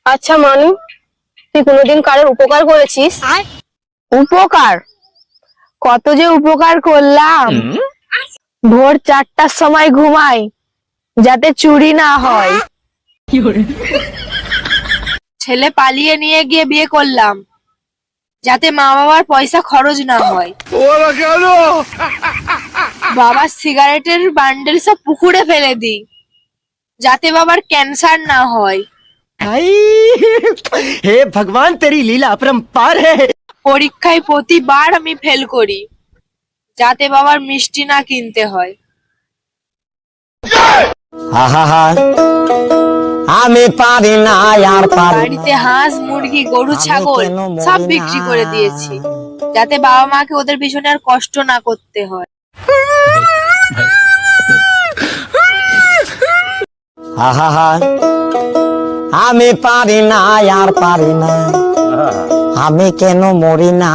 আচ্ছা মানু, তুই কোনোদিন কারোর উপকার করেছিস? উপকার? কত যে উপকার করলাম। ভোর 4টার সময় ঘুমাই যাতে চুরি না হয়। ছেলে পালিয়ে নিয়ে গিয়ে বিয়ে করলাম যাতে মা বাবার পয়সা খরচ না হয়। বাবার সিগারেটের বান্ডেল সব পুকুরে ফেলে দিই যাতে বাবার ক্যান্সার না হয়। हे भगवान तेरी लीला अपरंपार है। পরীক্ষায় প্রতিবার আমি ফেল করি যাতে বাবার মিষ্টি না কিনতে হয়। আমি পারি না আর পারি বাড়িতে হাঁস মুরগি গরু ছাগল সব বিক্রি করে দিয়েছি যাতে বাবা মাকে ওদের পিছনে আর কষ্ট না করতে হয়। আমি পারি না আর পারি না, আমি কেন মরি না।